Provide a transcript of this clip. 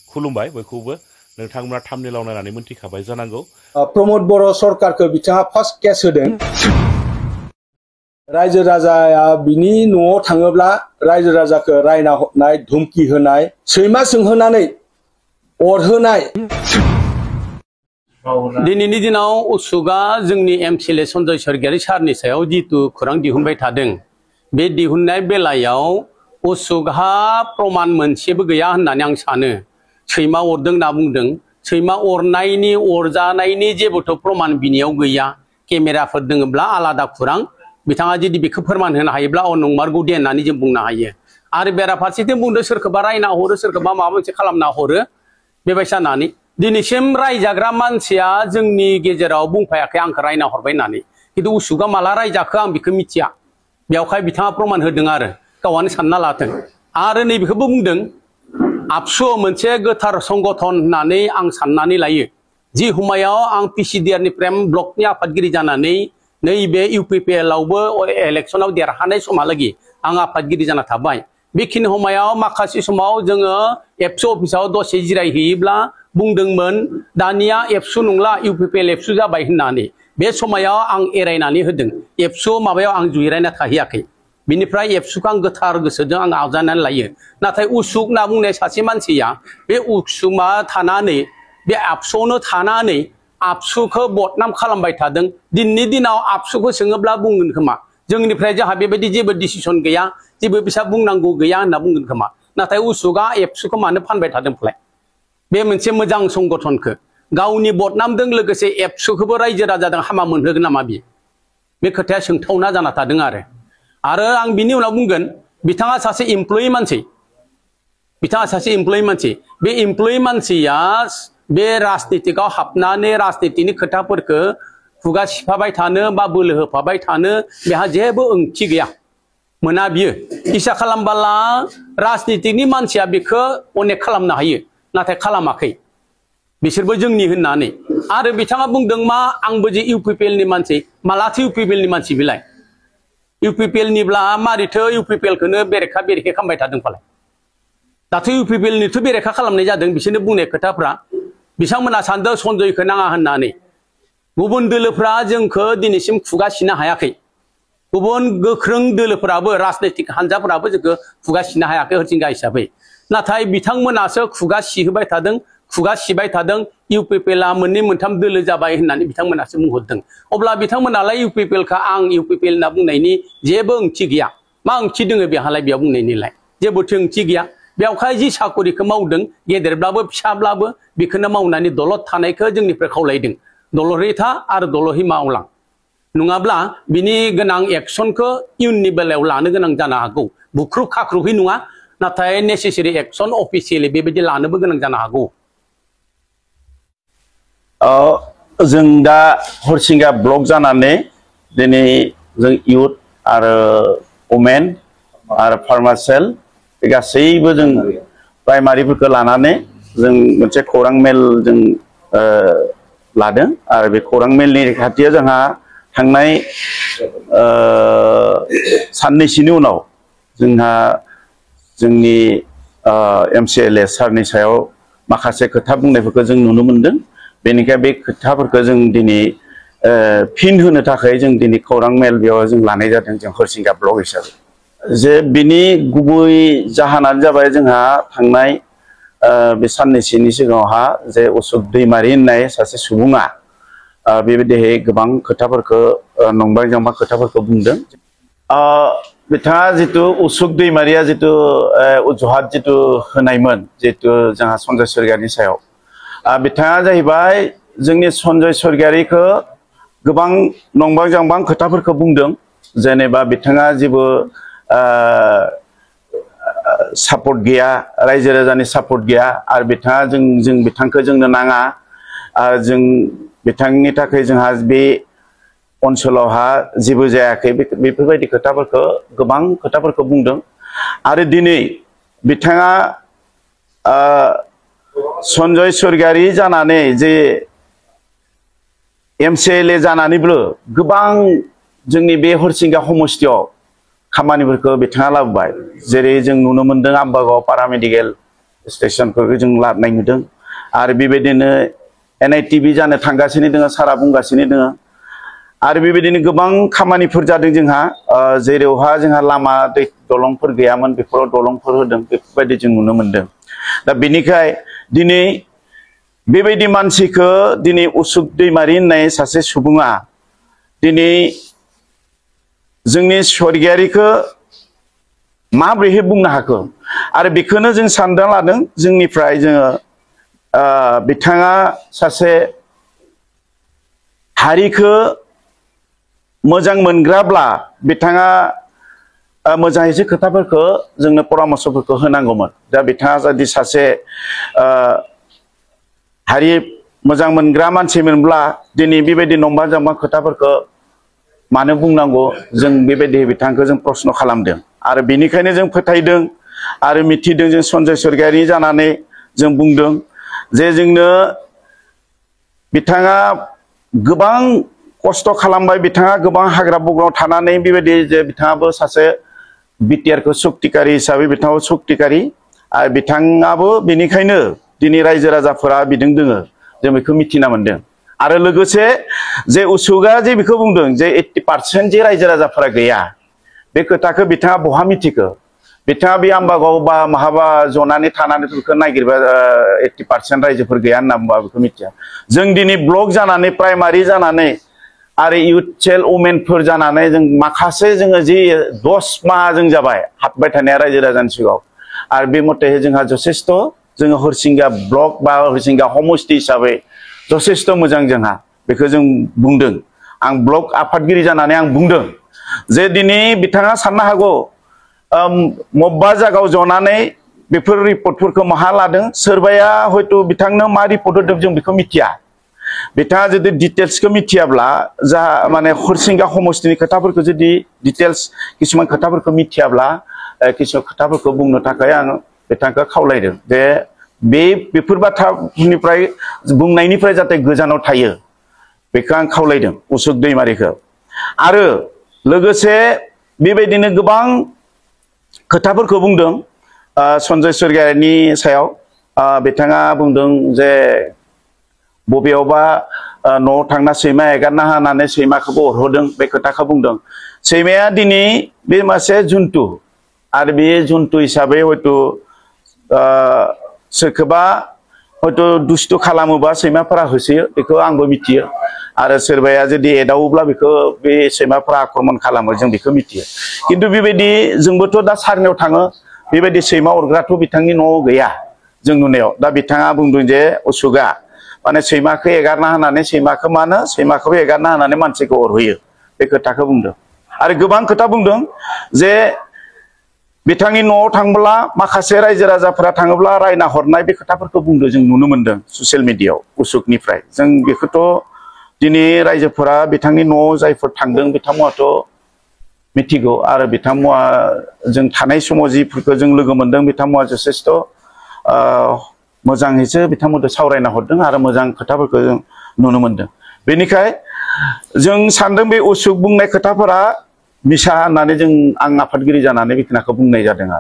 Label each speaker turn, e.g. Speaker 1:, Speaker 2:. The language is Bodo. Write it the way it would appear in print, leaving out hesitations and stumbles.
Speaker 1: खुलुमबाय बयखौबो नोंथांमोना थाम्बनेलाव नायनानै मोनथिखाबाय जानांगौ
Speaker 2: प्रमोद बर' सरकारखौ बिथाङा फार्स्ट केस होदों रायजो राजाया बिनि न'आव थाङोब्ला रायजो राजाखौ रायना हरनाय धुमकि होनाय सैमा सोंहोनानै अरहोनाय
Speaker 3: दिनैनि दिनाव उसुगा जोंनि एमसिएलए सन्जय स्वर्गियारी सारनि सायाव जितु खौरां दिहुनबाय थादों बे दिहुननाय बेलायाव उसुगहा प्रमाण मोनसेबो गैया होननानै आं सानो सैमा अरदों होनना बुंदों सैमा अरनायनि अरजानायनि जेबोथ' प्रमाण बिनियाव गैया केमेराफोर दङब्ला आलादा खौरां बिथाङा जुदि बेखौ फोरमान होनो हायोब्ला नंमारगौ दे होननानै जों बुंनो हायो आरो बेराफारसेथिं बुंदों सोरखौबा रायना हरो सोरखौबा माबा मोनसे खालामना हरो बेबायसा होननानै दिनैसिम रायजाग्रा मानसिया जोंनि गेजेराव बुंफायाखै आंखौ रायना हरबाय होननानै खिन्थु उसुगा माला रायजाखो आं बेखौ मिथिया बेवहाय बिथाङा प्रमाण होदों आरो गावआनो सानना लाथों आरो नैबेखौबो बुंदों आबसु मोनसे गोथार संगठन होननानै आं साननानै लायो जि हुमायाव आं पिसिडिआर निफ्राय ब्लकनि आफादगिरि जानानै नैबे इउपिपिएल आवबो इलेक्शनाव देरहानाय समहालागै आं आफादगिरि जाना थाबाय बेखिनि समायाव माखासे समाव जोङो एबसु अफिसाव दसे जिरायहैयोब्ला बुंदोंमोन दानिया एबसु नंला इउपिपिएल एबसु जाबाय होननानै बे समायाव आं एरायनानै होदों एबसु माबायाव आं जिरायना थाहैयाखै बिनिफ्राय एबसुखौ आं गोथार गोसोजों आं आजावनानै लायो नाथाय उसुग होनना बुंनाय सासे मानसिया बे उसुमा थानानै बे आबसुआवनो थानानै आबसुखौ बदनाम खालामबाय थादों दिनैनि दिनाव आबसुखौ सोङोब्ला बुंगोन खोमा जोंनिफ्राय जोंहा बेबायदि जेबो डिसिसन गैया जेबो बिसा बुंनांगौ गैया होनना बुंगोन खोमा नाथाय उसुगा एबसुखौ मानो फानबाय थादों फालाय बे मोनसे मोजां संगठनखौ गावनि बदनामजों लोगोसे एबसुखौबो रायजो राजाजों हामा मोनहोगोन नामा बे खोथाया सोंथावना जाना थादों आरो आं बिनि उनाव बुंगोन बिथाङा सासे एमप्लयि मानसि बे एमप्लयि मानसिया बे राजनितिकआव हाबनानै राजनितिनि खोथाफोरखौ खुगा सिफाबाय थानो बा बोलो होफाबाय थानो बेहा जेबो ओंथि गैया मोना बियो इसा खालामबाला राजनितिकनि मानसिया बेखौ अनेक खालामनो हायो नाथाय खालामाखै बिसोरबो जोंनि होननानै आरो बिथाङा बुंदों मा आंबो जे इउपिपिएलनि मानसि मालाथो इउपिपिएलनि मानसि बिलाय इउपिपिएलनिब्ला मारैथो इउपिपिएलखौनो बेरेखा खालामबाय थादों फालाय दाथ' इउपिपिएलनिथ' बेरेखा खालामनाय जादों बिसोरनो बुंनाय खोथाफ्रा बिथांमोना सानदों सन्जयखौ नाङा होननानै गुबुन दोलोफ्रा जोंखौ दिनैसिम खुगा सिनो हायाखै गुबुन गोख्रों दोलोफोराबो राजनैतिक हान्जाफोराबो जोंखौ खुगा सिनो हायाखै हरसिंगा हिसाबै नाथाय बिथांमोनासो खुगा सिहोबाय थादों खुगा सिबाय थादों इउपिपिएलआ मोननै मोनथाम दोलो जाबाय होननानै बिथांमोनासो बुंहरदों अब्ला बिथांमोनालाय इउपिपिएलखौ आं इउपिपिएल होनना बुंनायनि जेबो ओंथि गैया मा ओंथि दोङो बेहालाय बेयाव बुंनायनिलाय जेबोथो ओंथि गैया बेवहाय जि साकरिखौ मावदों गेदेरब्लाबो फिसाब्लाबो बेखौनो मावनानै दलद थानायखौ जोंनिफ्राय खावलायदों दलरै था आरो दलरै मावलां नङाब्ला बिनि गोनां एक्सनखौ इयुननि बेलायाव लानो गोनां जानो हागौ बुख्रुब खाख्रुबै नङा नाथाय नेसेसारि एक्सन अफिसियेलि बेबायदि लानोबो गोनां जानो हागौ
Speaker 4: जों दा हरसिंगा ब्लक जानानै दिनै जों इउथ आरो वमेन आरो फार्मासेल गासैबो जों प्राइमारिफोरखौ लानानै जों मोनसे खौरां मेल जों लादों आरो बे खौरां मेलनि खाथियाव जोंहा थांनाय साननैसोनि उनाव जोंहा जोंनि एमसिएलए सारनि सायाव माखासे खोथा बुंनायफोरखौ जों नुनो मोनदों बेनिखायनो बे खोथाफोरखौ जों दिनै फिन होनो थाखाय जों दिनै खौरां मेल बेयाव जों लानाय जादों जों हरसिंगा ब्लक हिसाबै जे बिनि गुबै जाहोनानो जाबाय जोंहा थांनाय बे साननैसोनि सिगाङावहा जे उसुग दैमारि होननाय सासे सुबुङा बेबायदिहै गोबां खोथाफोरखौ नंबां जांबां खोथाफोरखौ बुंदों बिथाङा जितु उसुग दैमारिया जितु अजुहात जितु होनायमोन जितु जोंहा सन्जय स्वर्गियारिनि सायाव बिथाङा जाहैबाय जोंनि सन्जय स्वर्गियारिखौ गोबां नंबां जांबां खोथाफोरखौ बुंदों जेनेबा बिथाङा जेबो सापर्ट गैया रायजो राजानि सापर्ट गैया आरो बिथाङा जों बिथांखौ जोंनो नाङा आरो जों बिथांनि थाखाय जोंहा बे ओनसोलावहा जेबो जायाखै बेफोरबायदि खोथाफोरखौ गोबां खोथाफोरखौ बुंदों आरो दिनै बिथाङा सन्जय स्वर्गियारी जानानै जे एमसिएलए जानानैबो गोबां जोंनि बे हरसिंगा समस्थियाव खामानिफोरखौ बिथाङा लाबोबाय जेरै जों नुनो मोनदों आम्बागाव पारामेडिकेल स्टेशनफोरखौ जों लाबोनाय नुदों आरो बेबायदिनो NITV जानो थांगासिनो दङ सारा बुंगासिनो दङ आरो बेबायदिनो गोबां खामानिफोर जादों जोंहा जेरावहा जोंहा लामा दै दलंफोर गैयामोन बेफोराव दलंफोर होदों बेफोरबायदि जों नुनो मोनदों दा बेनिखाय दिनै बेबायदि मानसिखौ दिनै उसुक दैमारि होननाय सासे सुबुङा दिनै जोंनि स्वर्गियारिखौ माब्रैहाय बुंनो हाखो आरो बेखौनो जों सानना लादों जोंनिफ्राय जोङो बिथाङा सासे हारिखौ मोजां मोनग्राब्ला बिथाङा मोजाङैसो खोथाफोरखौ जोंनो परामर्शफोरखौ होनांगौमोन दा बिथाङा जुदि सासे हारि मोजां मोनग्रा मानसिमोनब्ला दिनै बेबायदि नंबा जांबा खोथाफोरखौ मानो बुंनांगौ जों बेबायदि बिथांखौ जों प्रश्न खालामदों आरो बेनिखायनो जों फोथायदों आरो मिथिदों जों सन्जय स्वर्गियारि जानानै जों बुंदों जे जोंनो बिथाङा गोबां खस्थ' खालामबाय बिथाङा गोबां हाग्रा बंग्रायाव थानानै बेबायदि जे बिथाङाबो सासे बिटिआरखौ सक्तिकारि हिसाबै बिथाङाबो सक्तिकारि आरो बिथाङाबो बेनिखायनो दिनै रायजो राजाफोरा बिदों दोङो जों बेखौ मिथिना मोनदों आरो लोगोसे जे उसुगा जे बेखौ बुंदों जे 80% जे रायजो राजाफोरा गैया बे खोथाखौ बिथाङा बहा मिथिखो बिथाङा बे आम्बागाव बा माहाबा जनानै थानानै बेखौ नागिरबा 80% रायजोफोर गैया होनना बुंबा बेखौ मिथिया जों दिनै ब्लक जानानै प्राइमारि जानानै आरो इउथ सेल वुमेनफोर जानानै जों माखासे जोङो जि 10 माह जों जाबाय हाबबाय थानाया रायजो राजानि सिगाङाव आरो बे मथे जोंहा जथेस्थ' जोङो हरसिंगा ब्लक बा हरसिंगा समष्टि हिसाबै जथेस्थ' मोजां जोंहा बेखौ जों बुंदों आं ब्लक आफादगिरि जानानै आं बुंदों जे दिनै बिथाङा साननो हागौ मब्बा जायगायाव जनानै बेफोर रिपर्टफोरखौ माहा लादों सोरबाया हयथ' बिथांनो मा रिपर्ट होदों जों बेखौ मिथिया बिथाङा जुदि डिटेल्सखौ मिथियाब्ला जा माने हरसिंगा समष्टिनि खोथाफोरखौ जुदि डिटेल्स किसुमान खोथाफोरखौ मिथियाब्ला किसुमान खोथाफोरखौ बुंनो थाखाय आं बिथांखौ खावलायदों जे बेफोर बाथ्रानिफ्राय बुंनायनिफ्राय जाहाथे गोजानाव थायो बेखौ आं खावलायदों उसुक दैमारिखौ आरो लोगोसे बेबायदिनो गोबां खोथाफोरखौ बुंदों सन्जय स्वर्गियारिनि सायाव बिथाङा बुंदों जे बबेयावबा न'आव थांना सैमा एगारना होनानै सैमाखौबो अरहोदों बे खोथाखौ बुंदों सैमाया दिनै बे मासे जुन्थु आरो बे जुन्थु हिसाबै हयथ' सोरखौबा हयथ' दुस्थु खालामोबा सैमाफोरा होसोयो बेखौ आंबो मिथियो आरो सोरबाया जुदि एदावोब्ला बेखौ बे सैमाफोरा आक्रमण खालामो जों बेखौ मिथियो खिन्थु बेबायदि जोंबोथ' दा सारनियाव थाङो बेबायदि सैमा अरग्राथ' बिथांनि न'आव गैया जों नुनायाव दा बिथाङा बुंदों जे उसुगा माने सैमाखौ एगारना होनानै सैमाखौ मानो सैमाखौबो एगारना होनानै मानसिखौ अरहोयो बे खोथाखौ बुंदों आरो गोबां खोथा बुंदों जे बिथांनि न'आव थांब्ला माखासे रायजो राजाफोरा थाङोब्ला रायना हरनाय बे खोथाफोरखौ बुंदों जों नुनो मोनदों ससियेल मिडियायाव उसुकनिफ्राय जों बेखौथ' दिनै रायजोफोरा बिथांनि न'आव जायफोर थांदों बिथांमोनाथ' मिथिगौ आरो बिथांमोना जों थानाय समाव जिफोरखौ जों लोगो मोनदों बिथांमोना जथेस्थ' मोजाङैसो बिथांमोनखौ सावरायना हरदों आरो मोजां खोथाफोरखौ जों नुनो मोनदों बेनिखाय जों सानदों बे उसुक बुंनाय खोथाफोरा मिसा होननानै आं आफादगिरि जानानै बे खोथाखौ बुंनाय जादों आरो